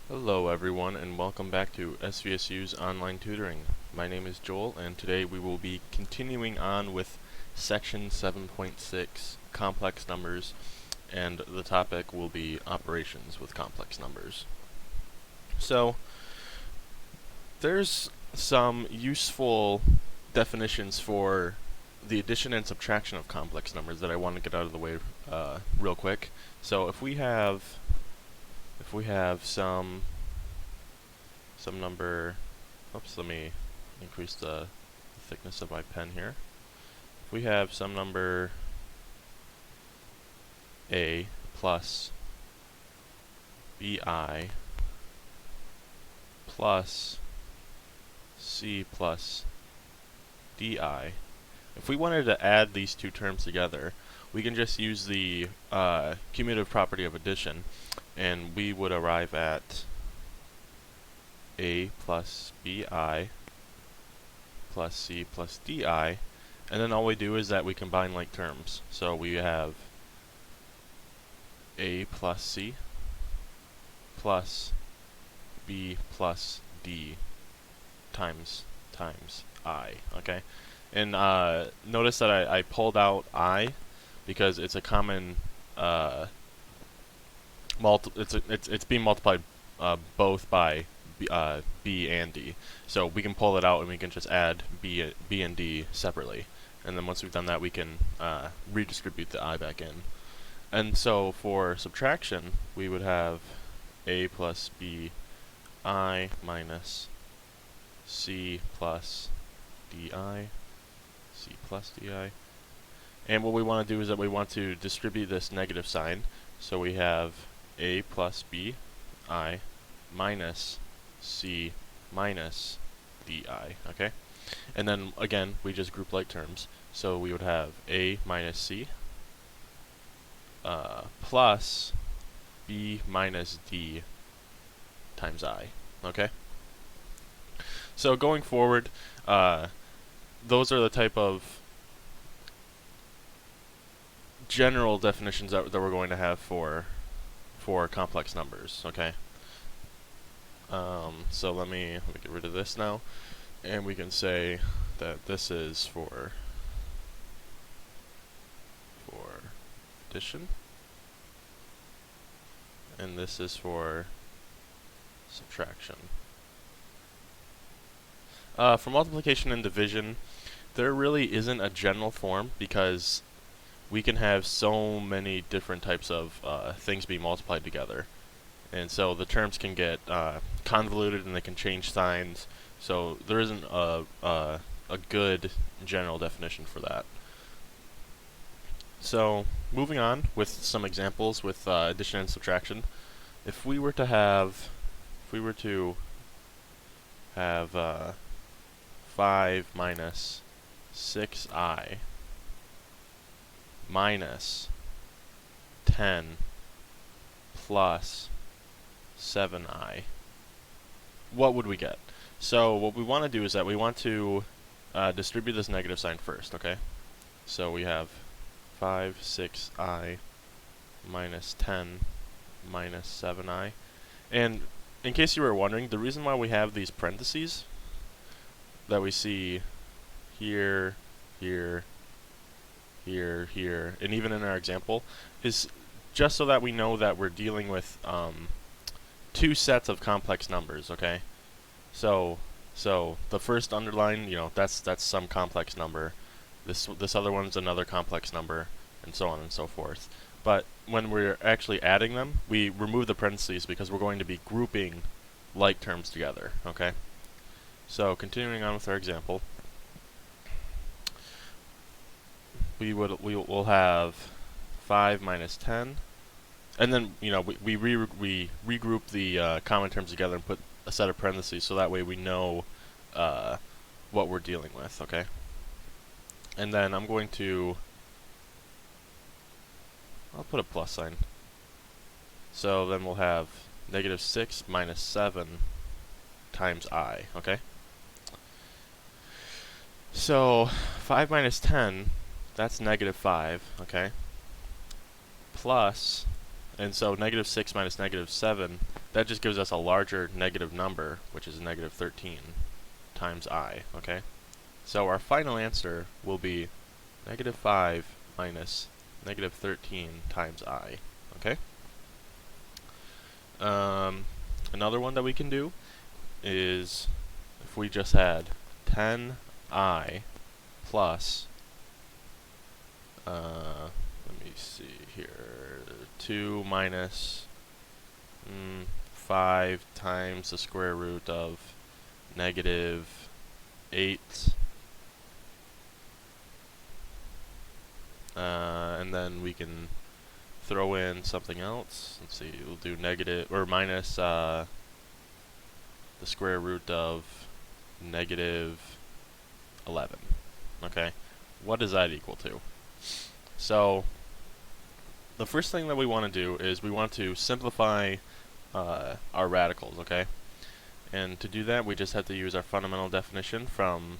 Hello everyone and welcome back to SVSU's online tutoring. My name is Joel and today we will be continuing on with section 7.6 complex numbers, and the topic will be operations with complex numbers. So there's some useful definitions for the addition and subtraction of complex numbers that I want to get out of the way real quick. So if we have some number, oops, let me increase the thickness of my pen here. If we have some number a plus bi plus c plus di, if we wanted to add these two terms together, we can just use the cumulative property of addition, and we would arrive at a plus bi plus c plus di, and then all we do is that we combine like terms. So we have a plus c plus b plus d times I, okay? And notice that I pulled out I because it's a common it's being multiplied both by B and D. So we can pull it out and we can just add B and D separately. And then once we've done that, we can redistribute the I back in. And so for subtraction, we would have A plus B I minus C plus DI, C plus DI. And what we want to do is that we want to distribute this negative sign. So we have A plus B I minus C minus di, okay? And then again, we just group like terms. So we would have A minus C plus B minus D times I, okay? So going forward, those are the type of general definitions that we're going to have for complex numbers, okay? So let me get rid of this now, and we can say that this is for addition, and this is for subtraction. For multiplication and division, there really isn't a general form because we can have so many different types of things being multiplied together. And so the terms can get convoluted and they can change signs. So there isn't a good general definition for that. So moving on with some examples with addition and subtraction. If we were to have 5 minus 6i minus 10 plus 7i, what would we get? So what we want to do is that we want to distribute this negative sign first, okay? So we have 5, 6i minus 10 minus 7i. And in case you were wondering, the reason why we have these parentheses that we see here, here, here, here, and even in our example, is just so that we know that we're dealing with two sets of complex numbers, okay? So the first underline, that's some complex number. This other one's another complex number, and so on and so forth. But when we're actually adding them, we remove the parentheses because we're going to be grouping like terms together, okay? So continuing on with our example, we'll have 5 minus 10, and then we regroup the common terms together and put a set of parentheses so that way we know what we're dealing with, okay? And then I'll put a plus sign. So then we'll have negative 6 minus 7 times I, okay? So 5 minus 10, that's negative 5, okay? Plus, and so negative 6 minus negative 7, that just gives us a larger negative number, which is negative 13 times I, okay? So our final answer will be negative 5 minus negative 13 times I, okay? Another one that we can do is if we just had 10I plus, let me see here, 2 minus 5 times the square root of negative 8, and then we can throw in something else. Let's see, we'll do negative, or minus the square root of negative 11. Okay, what does that equal to? So the first thing that we want to do is we want to simplify our radicals, okay? And to do that, we just have to use our fundamental definition from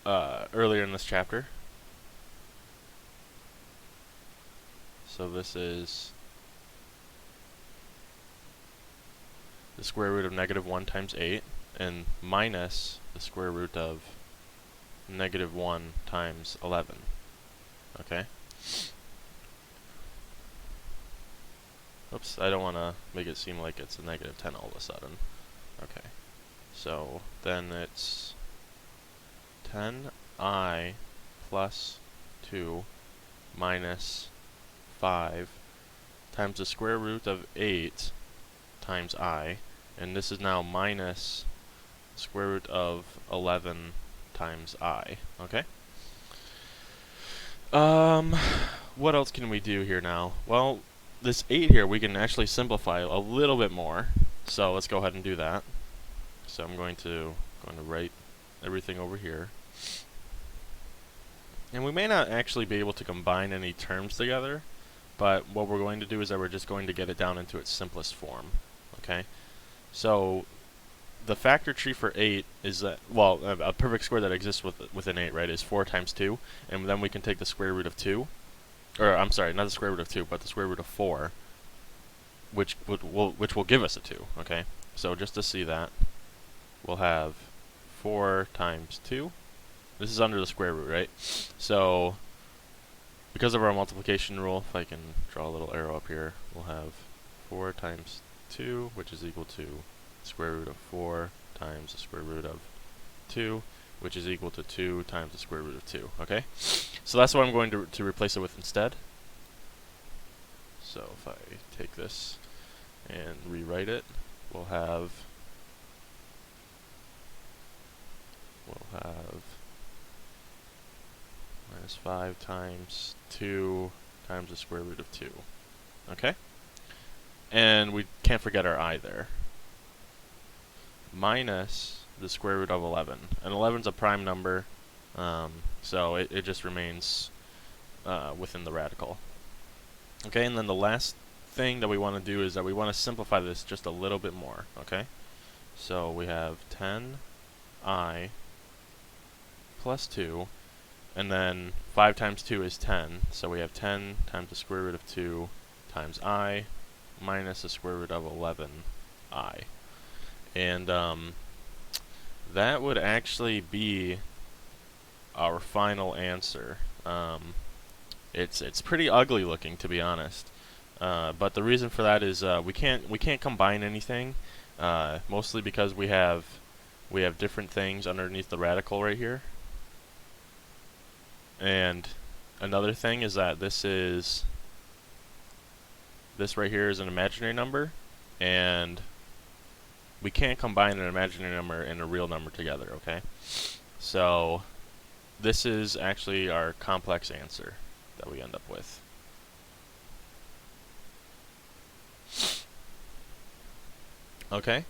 earlier in this chapter. So this is the square root of negative 1 times 8 and minus the square root of negative 1 times 11. Okay? Oops, I don't want to make it seem like it's a negative 10 all of a sudden. Okay. So then it's 10I plus 2 minus 5 times the square root of 8 times I, and this is now minus the square root of 11 times I, okay? What else can we do here now? Well, this 8 here we can actually simplify a little bit more, so let's go ahead and do that. So I'm going to write everything over here. And we may not actually be able to combine any terms together, but what we're going to do is that we're just going to get it down into its simplest form. Okay? So the factor tree for 8 is that, well, a perfect square that exists within 8, right, is 4 times 2, and then we can take the square root of 2, or I'm sorry, not the square root of 2, but the square root of 4, which will give us a 2, okay? So just to see that, we'll have 4 times 2. This is under the square root, right? So because of our multiplication rule, if I can draw a little arrow up here, we'll have 4 times 2, which is equal to the square root of 4 times the square root of 2, which is equal to 2 times the square root of 2, okay? So that's what I'm going to replace it with instead. So if I take this and rewrite it, we'll have minus 5 times 2 times the square root of 2. Okay? And we can't forget our I there. Minus the square root of 11. And 11's a prime number, so it just remains within the radical. Okay, and then the last thing that we want to do is that we want to simplify this just a little bit more. Okay? So we have 10I plus 2, and then 5 times 2 is 10, so we have 10 times the square root of 2 times I minus the square root of 11I. And that would actually be our final answer. It's pretty ugly looking, to be honest. But the reason for that is we can't combine anything, mostly because we have different things underneath the radical right here. And another thing is that this right here is an imaginary number, and we can't combine an imaginary number and a real number together, okay? So this is actually our complex answer that we end up with. Okay,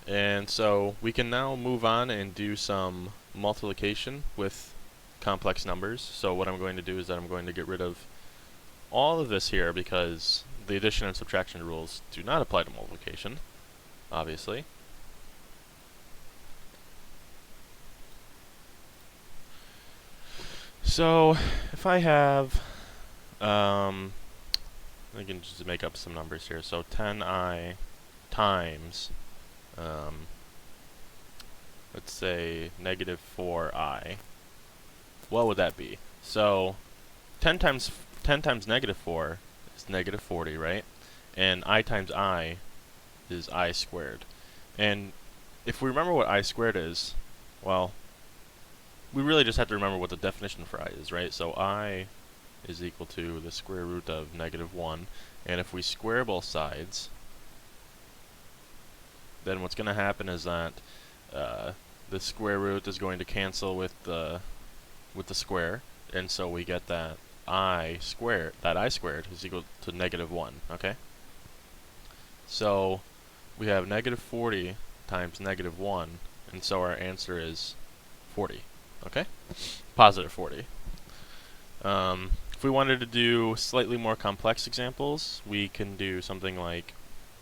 and so we can now move on and do some multiplication with complex numbers. So what I'm going to do is that I'm going to get rid of all of this here because the addition and subtraction rules do not apply to multiplication, obviously. So if I have I can just make up some numbers here. So 10i times, let's say negative 4i. What would that be? So 10 times negative 4 is negative 40, right? And I times I is I squared. And if we remember what I squared is, well, we really just have to remember what the definition for I is, right? So I is equal to the square root of negative 1. And if we square both sides, then what's going to happen is that the square root is going to cancel with the square, and so we get that I squared is equal to negative 1, okay? So we have negative 40 times negative 1, and so our answer is 40, okay? Positive 40. If we wanted to do slightly more complex examples, we can do something like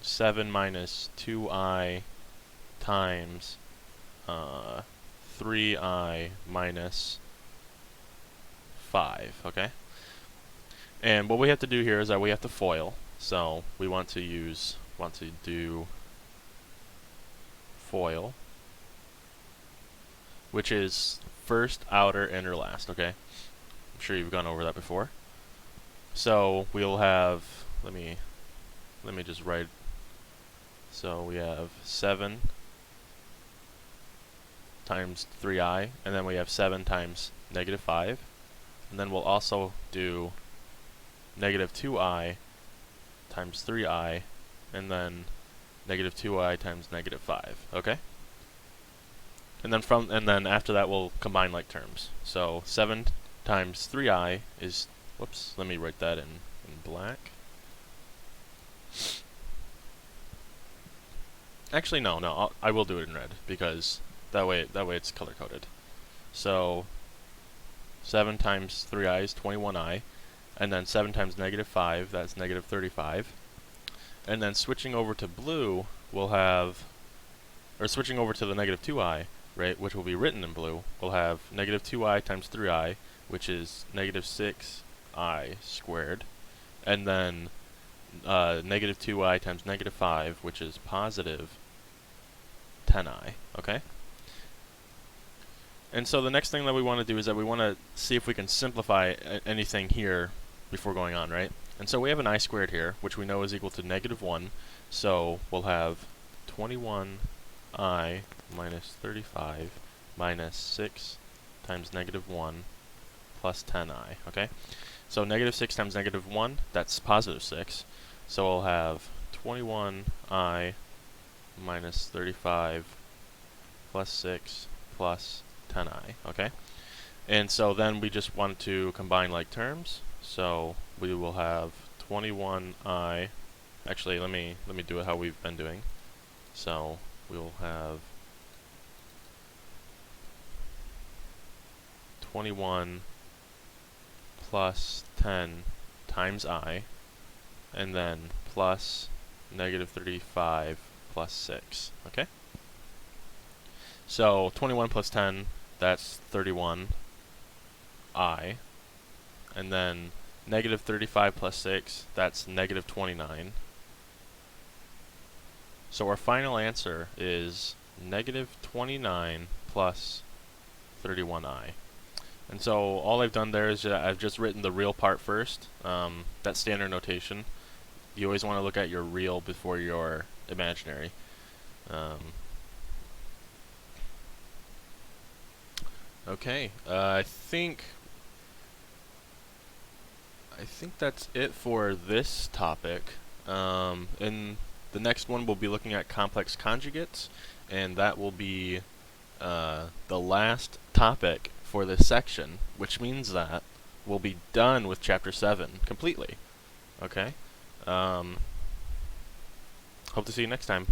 7 minus 2i times 3i minus 5, okay? And what we have to do here is that we have to FOIL. So we want to do FOIL, which is first, outer, inner, last, okay? I'm sure you've gone over that before. So we'll have, let me just write, so we have 7 times 3i, and then we have 7 times negative 5, and then we'll also do negative 2i times 3i, and then negative 2i times negative 5, okay? And then after that we'll combine like terms. So 7 times 3i is, whoops, let me write that in black. Actually, no, I will do it in red, because that way it's color coded. So 7 times 3i is 21i, and then 7 times negative 5, that's negative 35. And then switching over to blue, we'll have, or switching over to the negative 2i, right, which will be written in blue, we'll have negative 2i times 3i, which is negative 6i squared, and then negative 2i times negative 5, which is positive 10i, okay? And so the next thing that we want to do is that we want to see if we can simplify anything here before going on, right? And so we have an I squared here, which we know is equal to negative 1, so we'll have 21i minus 35 minus 6 times negative 1 plus 10i, okay? So negative 6 times negative 1, that's positive 6, so we'll have 21i minus 35 plus 6 plus 10i, okay? And so then we just want to combine like terms, so we will have 21i, actually let me do it how we've been doing. So we'll have 21 plus 10 times I, and then plus negative 35 plus 6, okay? So 21 plus 10, that's 31i, and then negative 35 plus 6, that's negative 29. So our final answer is negative 29 plus 31i. And so all I've done there is I've just written the real part first. That's standard notation. You always want to look at your real before your imaginary. Okay, I think that's it for this topic. In the next one, we'll be looking at complex conjugates, and that will be the last topic for this section, which means that we'll be done with Chapter 7 completely. Okay? Hope to see you next time.